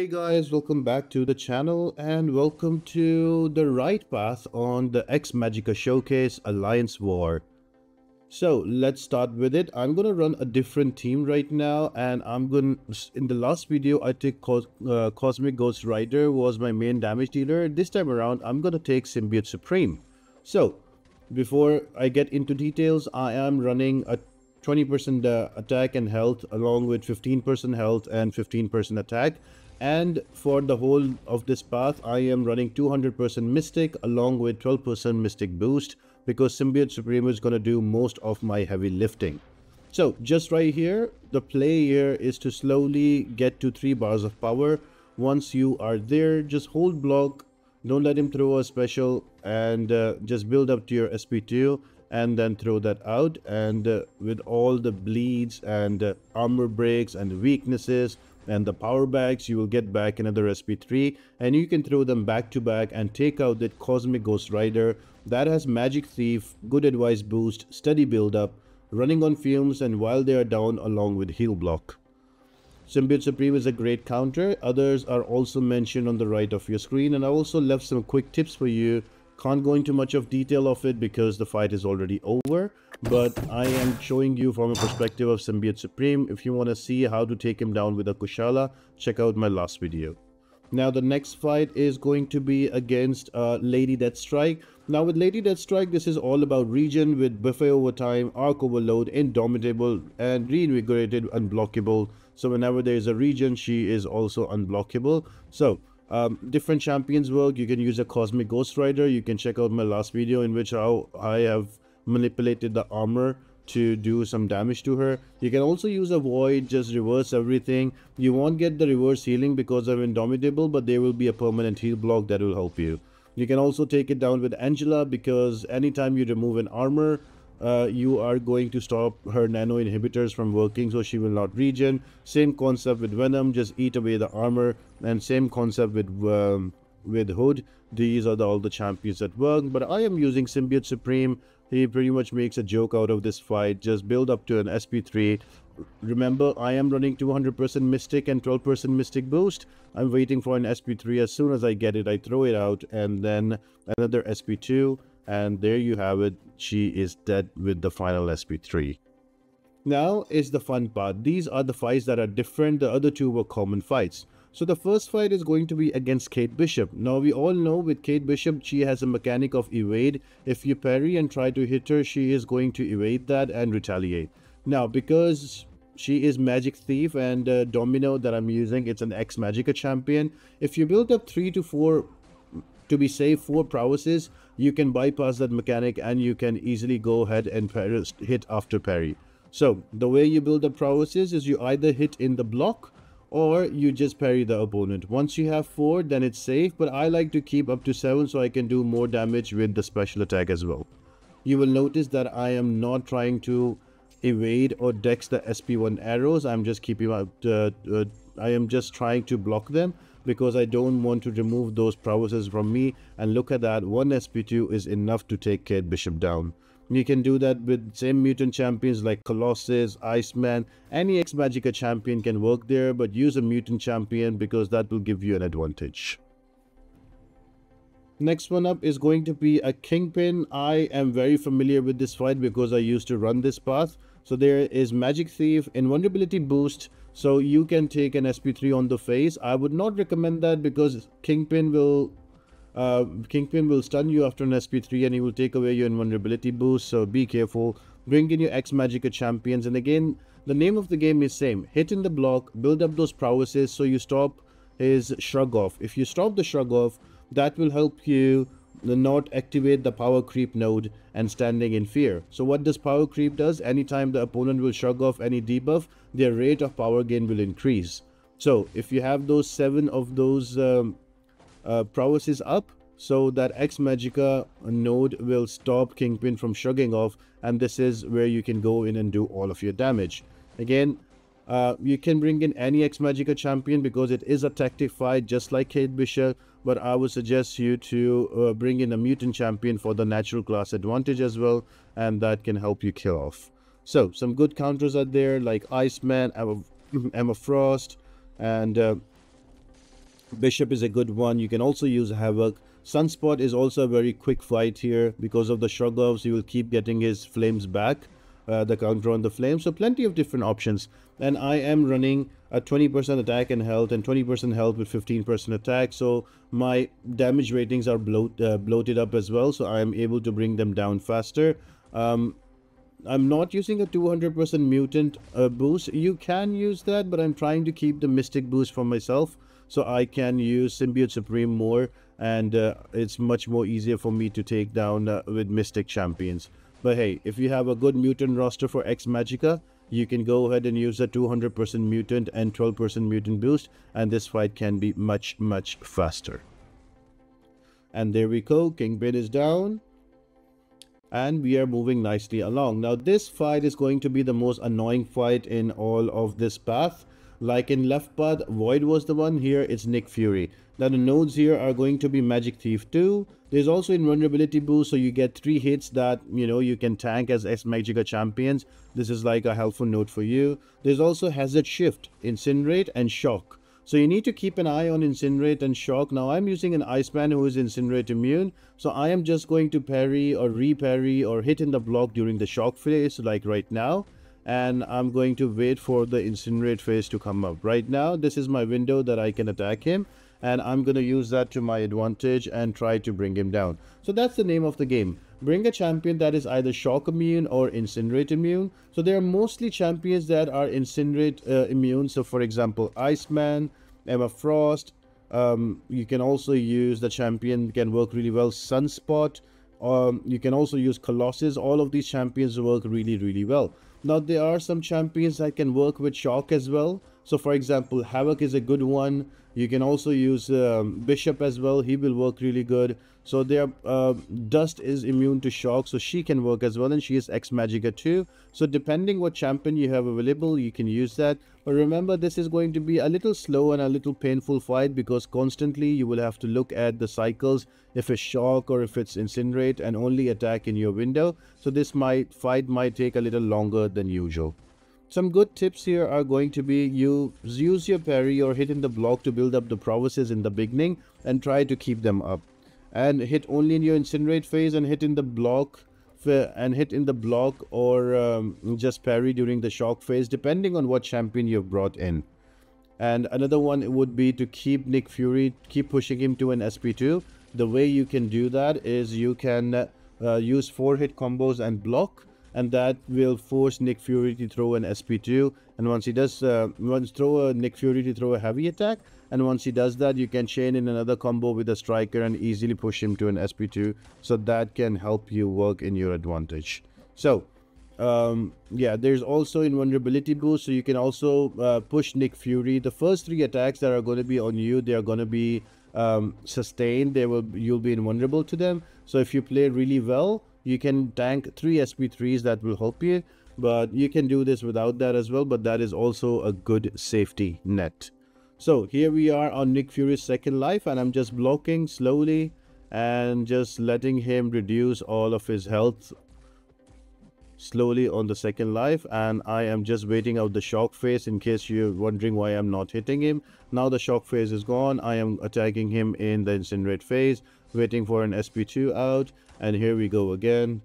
Guys, welcome back to the channel and welcome to the right path on the X-Magica Showcase Alliance War. So let's start with it. I'm gonna run a different team right now, and in the last video I took Cosmic Ghost Rider was my main damage dealer. This time around I'm gonna take Symbiote Supreme. So before I get into details, I am running a 20% attack and health along with 15% health and 15% attack. And for the whole of this path, I am running 200% Mystic along with 12% Mystic boost because Symbiote Supreme is going to do most of my heavy lifting. So just right here, the play here is to slowly get to 3 bars of power. Once you are there, just hold block, don't let him throw a special, and just build up to your SP2 and then throw that out. And with all the bleeds and armor breaks and weaknesses and the power bags, you will get back another SP3 and you can throw them back to back and take out that Cosmic Ghost Rider that has Magic Thief, Good Advice boost, steady build up, running on fumes, and while they are down along with heal block. Symbiote Supreme is a great counter. Others are also mentioned on the right of your screen, and I also left some quick tips for you. Can't go into much of detail of it because the fight is already over, but I am showing you from a perspective of Symbiote Supreme. If you want to see how to take him down with a Kushala, check out my last video. Now the next fight is going to be against Lady Deathstrike. Now with Lady Deathstrike, this is all about regen with buffet over time, arc overload, indomitable, and reinvigorated unblockable. So whenever there is a regen, she is also unblockable. So different champions work. You can use a Cosmic Ghost Rider. You can check out my last video in which I have manipulated the armor to do some damage to her. You can also use a Void, just reverse everything. You won't get the reverse healing because of Indomitable, but there will be a permanent heal block that will help you. You can also take it down with Angela because anytime you remove an armor, you are going to stop her nano inhibitors from working, so she will not regen. Same concept with Venom, just eat away the armor, and same concept with Hood. These are all the champions that work, but I am using Symbiote Supreme. He pretty much makes a joke out of this fight. Just build up to an SP3. Remember, I am running 200% Mystic and 12% Mystic boost. I'm waiting for an SP3. As soon as I get it, I throw it out, and then another SP2. And there you have it. She is dead with the final SP3. Now is the fun part. These are the fights that are different. The other two were common fights. So the first fight is going to be against Kate Bishop. Now we all know with Kate Bishop, she has a mechanic of evade. If you parry and try to hit her, she is going to evade that and retaliate. Now because she is Magic Thief and Domino that I'm using, it's an X-Magica champion. If you build up 3 to 4, to be safe, 4 prowesses, you can bypass that mechanic and you can easily go ahead and hit after parry. So the way you build up prowesses is you either hit in the block or you just parry the opponent. Once you have 4, then it's safe, but I like to keep up to 7 so I can do more damage with the special attack as well. You will notice that I am not trying to evade or dex the SP1 arrows. I'm just keeping up. I am just trying to block them because I don't want to remove those prowesses from me. And look at that, 1 SP2 is enough to take Kate Bishop down. You can do that with same mutant champions like Colossus, Iceman. Any X-Magica champion can work there, but use a mutant champion because that will give you an advantage. Next one up is going to be a Kingpin. I am very familiar with this fight because I used to run this path. So there is Magic Thief, Invulnerability boost, so you can take an SP3 on the face. I would not recommend that because Kingpin will stun you after an SP3 and he will take away your invulnerability boost, so be careful. Bring in your X-Magica champions, and again, the name of the game is same. Hit in the block, build up those prowesses so you stop his shrug off. If you stop the shrug off, that will help you not activate the power creep node and standing in fear. So what does power creep does? Anytime the opponent will shrug off any debuff, their rate of power gain will increase. So if you have those 7 of those prowesses up, so that X-Magica node will stop Kingpin from shrugging off, and this is where you can go in and do all of your damage. Again, you can bring in any X-Magica champion because it is a tactic fight just like Kate Bishop, but I would suggest you to bring in a mutant champion for the natural class advantage as well, and that can help you kill off. So some good counters are there like Iceman, Emma Frost, and Bishop is a good one. You can also use Havoc. Sunspot is also a very quick fight here. Because of the shrug-offs, you will keep getting his flames back, the counter on the flames. So plenty of different options. And I am running a 20% attack and health and 20% health with 15% attack. So my damage ratings are bloated up as well. So I am able to bring them down faster. I'm not using a 200% mutant boost. You can use that, but I'm trying to keep the mystic boost for myself, so I can use Symbiote Supreme more, and it's much more easier for me to take down with mystic champions. But hey, if you have a good mutant roster for X-Magica, you can go ahead and use a 200% mutant and 12% mutant boost, and this fight can be much faster. And there we go, Kingpin is down. And we are moving nicely along. Now this fight is going to be the most annoying fight in all of this path. Like in left path, Void was the one. Here it's Nick Fury. Now the nodes here are going to be Magic Thief 2. There's also invulnerability boost, so you get 3 hits that, you know, you can tank as X-Magica champions. This is like a helpful node for you. There's also Hazard Shift, Incinerate, and Shock. So you need to keep an eye on Incinerate and Shock. Now I'm using an Iceman who is Incinerate immune. So I am just going to parry or re-parry or hit in the block during the Shock phase, like right now. And I'm going to wait for the Incinerate phase to come up. Right now, this is my window that I can attack him. And I'm going to use that to my advantage and try to bring him down. So that's the name of the game. Bring a champion that is either Shock immune or Incinerate immune. So there are mostly champions that are Incinerate immune. So for example, Iceman, Emma Frost. You can also use the champion can work really well. Sunspot. You can also use Colossus. All of these champions work really well. Now there are some champions that can work with Shock as well. So for example, Havoc is a good one. You can also use Bishop as well. He will work really good. So there, Dust is immune to Shock, so she can work as well, and she is X-Magica too. So depending what champion you have available, you can use that. But remember, this is going to be a little slow and a little painful fight, because constantly you will have to look at the cycles, if it's Shock or if it's Incinerate, and only attack in your window. So this fight might take a little longer than usual. Some good tips here are going to be you use your parry or hit in the block to build up the prowesses in the beginning and try to keep them up. And hit only in your Incinerate phase and hit in the block or just parry during the Shock phase, depending on what champion you've brought in. And another one would be to keep Nick Fury, keep pushing him to an SP2. The way you can do that is you can use 4-hit combos and block, and that will force Nick Fury to throw an SP2. And once he does, Nick Fury to throw a heavy attack, and once he does that, you can chain in another combo with a striker and easily push him to an SP2. So that can help you work in your advantage. So yeah, there's also invulnerability boost, so you can also push Nick Fury. The first 3 attacks that are going to be on you, they are going to be sustained. You'll be invulnerable to them. So if you play really well, you can tank 3 SP3s that will help you, but you can do this without that as well, but that is also a good safety net. So here we are on Nick Fury's second life, and I'm just blocking slowly and just letting him reduce all of his health slowly on the second life. And I am just waiting out the Shock phase, in case you're wondering why I'm not hitting him. Now the Shock phase is gone. I am attacking him in the Incinerate phase, waiting for an SP2 out, and here we go again.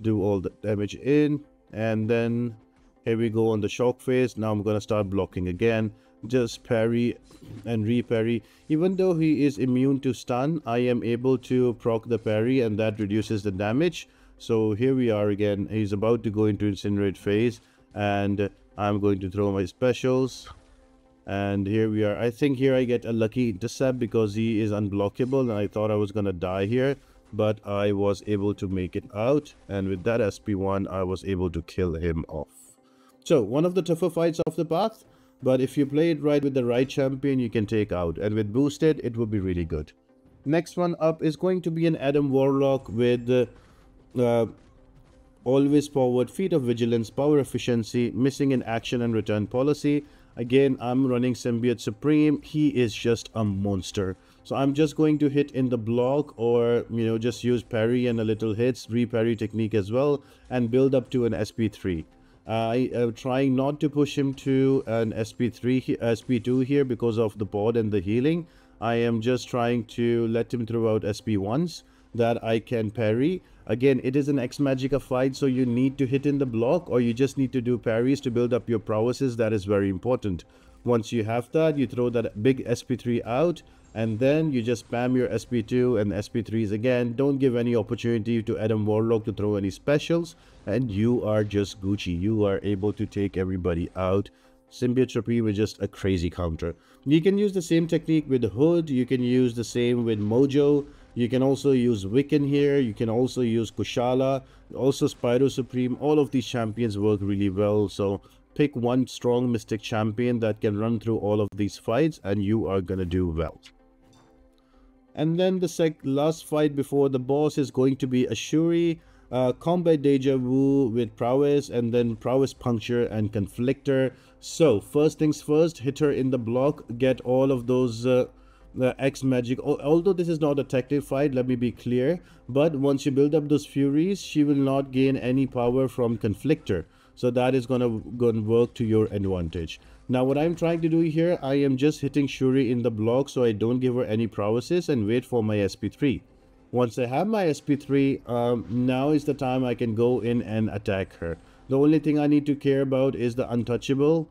Do all the damage in, and then here we go on the Shock phase. Now I'm gonna start blocking again, just parry and re-parry. Even though he is immune to stun, I am able to proc the parry, and that reduces the damage. So here we are again. He's about to go into Incinerate phase, and I'm going to throw my specials. And here we are. I think here I get a lucky intercept because he is unblockable, and I thought I was gonna die here, but I was able to make it out, and with that SP1 I was able to kill him off. So one of the tougher fights of the path, but if you play it right with the right champion, you can take out, and with boosted it will be really good. Next one up is going to be an Adam Warlock with always forward, feat of vigilance, power efficiency, missing in action and return policy. Again, I'm running Symbiote Supreme. He is just a monster. So I'm just going to hit in the block, or just use parry and a little hits, re-parry technique as well, and build up to an SP3. I am trying not to push him to an SP2 here because of the pod and the healing. I am just trying to let him throw out SP once that I can parry. Again, it is an X-Magica fight, so you need to hit in the block, or you just need to do parries to build up your prowesses. That is very important. Once you have that, you throw that big SP3 out, and then you just spam your SP2 and SP3s again. Don't give any opportunity to Adam Warlock to throw any specials, and you are just Gucci. You are able to take everybody out. Symbiote Supreme is just a crazy counter. You can use the same technique with Hood. You can use the same with Mojo. You can also use Wiccan here. You can also use Kushala. Also Spyro Supreme. All of these champions work really well. So pick one strong Mystic champion that can run through all of these fights, and you are gonna do well. And then the last fight before the boss is going to be a Shuri. Combat Deja Vu with Prowess, and then Prowess Puncture and Conflictor. So first things first, hit her in the block, get all of those X-Magic. Although this is not a tactic fight, let me be clear, but once you build up those Furies, she will not gain any power from Conflictor. So that is gonna work to your advantage. Now what I'm trying to do here, I am just hitting Shuri in the block so I don't give her any prowesses and wait for my SP3. Once I have my SP3, now is the time I can go in and attack her. The only thing I need to care about is the untouchable,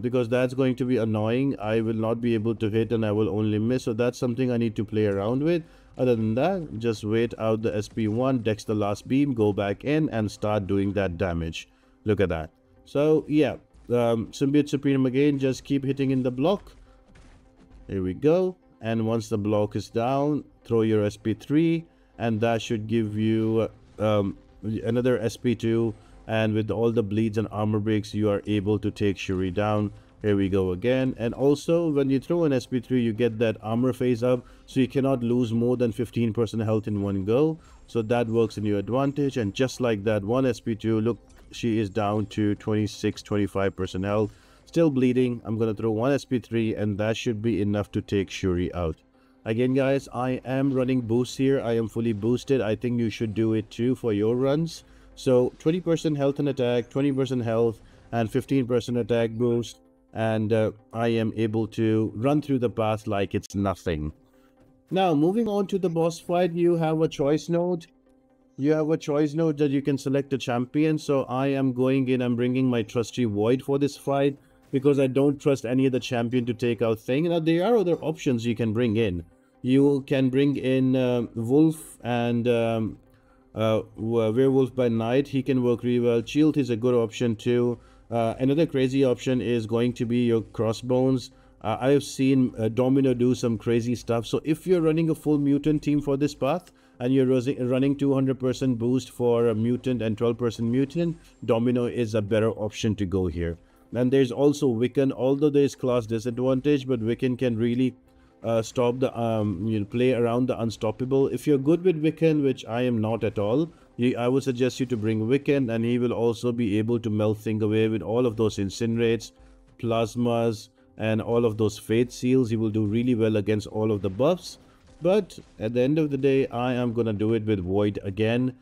because that's going to be annoying. I will not be able to hit and I will only miss. So that's something I need to play around with. Other than that, just wait out the SP1, dex the last beam, go back in and start doing that damage. Look at that. So yeah, Symbiote Supreme again, just keep hitting in the block. Here we go. And once the block is down, throw your SP3, and that should give you another SP2, and with all the bleeds and armor breaks, you are able to take Shuri down. Here we go again. And also when you throw an SP3, you get that armor phase up, so you cannot lose more than 15% health in one go. So that works in your advantage. And just like that, one SP2, look, she is down to 26-25% health. Still bleeding. I'm gonna throw one SP3, and that should be enough to take Shuri out. Again guys, I am running boosts here. I am fully boosted. I think you should do it too for your runs. So 20% health and attack, 20% health, and 15% attack boost. And I am able to run through the path like it's nothing. Now moving on to the boss fight, you have a choice node. You have a choice node that you can select a champion. So I am going in, I'm bringing my trusty Void for this fight, because I don't trust any of the champion to take out thing. Now there are other options you can bring in. You can bring in Wolf and Werewolf by Night. He can work really well. Shield is a good option too. Another crazy option is going to be your Crossbones. I have seen Domino do some crazy stuff. So if you're running a full mutant team for this path, and you're running 200% boost for a mutant and 12% mutant, Domino is a better option to go here. And there's also Wiccan, although there's class disadvantage, but Wiccan can really stop the play around the unstoppable. If you're good with Wiccan, which I am not at all, I would suggest you to bring Wiccan, and he will also be able to melt things away with all of those incinerates, plasmas, and all of those fate seals. He will do really well against all of the buffs. But at the end of the day, I am gonna do it with Void again.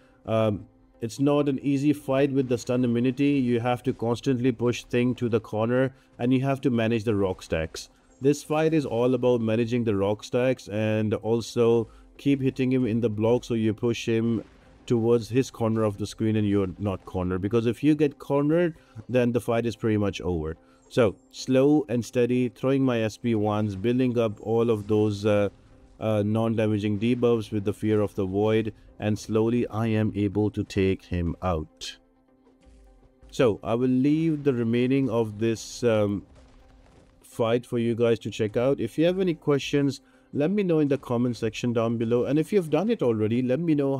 It's not an easy fight with the stun immunity. You have to constantly push thing to the corner, and you have to manage the rock stacks. This fight is all about managing the rock stacks, and also keep hitting him in the block so you push him towards his corner of the screen and you're not cornered. Because if you get cornered, then the fight is pretty much over. So slow and steady, throwing my SP1s, building up all of those non-damaging debuffs with the Fear of the Void, and slowly I am able to take him out. So I will leave the remaining of this fight for you guys to check out. If you have any questions, let me know in the comment section down below, and if you've done it already, let me know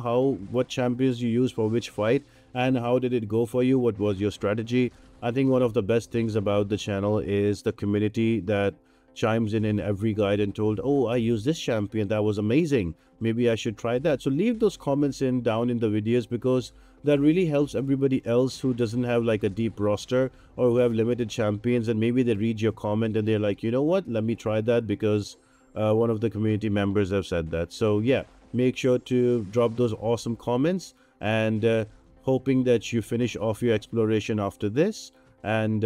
what champions you use for which fight and how did it go for you, what was your strategy. I think one of the best things about the channel is the community that chimes in every guide and told, oh, I use this champion, that was amazing, maybe I should try that. So leave those comments down in the videos, because that really helps everybody else who doesn't have like a deep roster or who have limited champions, and maybe they read your comment and they're like, you know what, let me try that because one of the community members have said that. So yeah, make sure to drop those awesome comments, and hoping that you finish off your exploration after this, and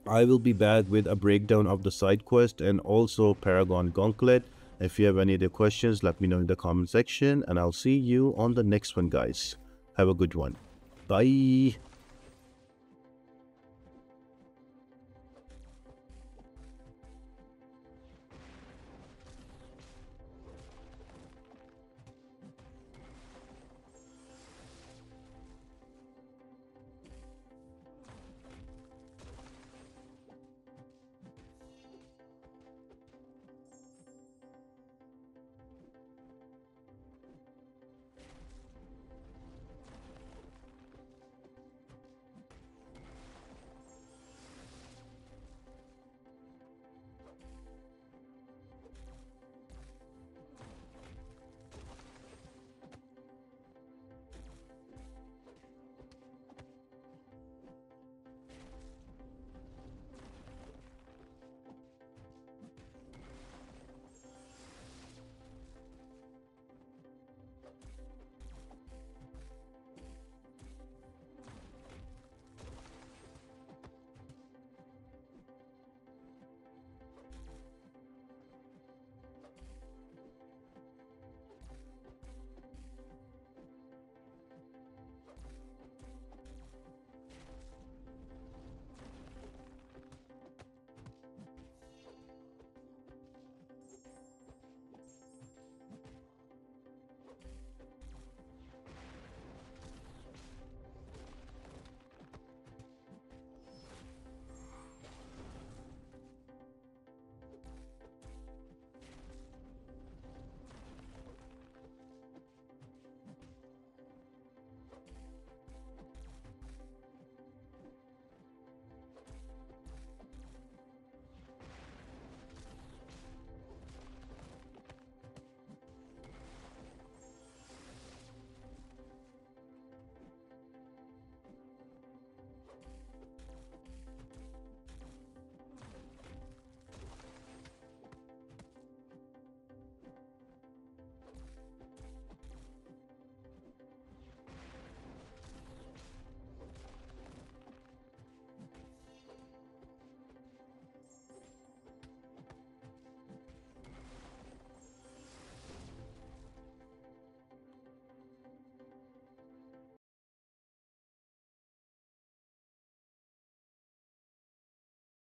I will be back with a breakdown of the side quest and also Paragon Gauntlet. If you have any other questions, let me know in the comment section, and I'll see you on the next one, guys. Have a good one. Bye.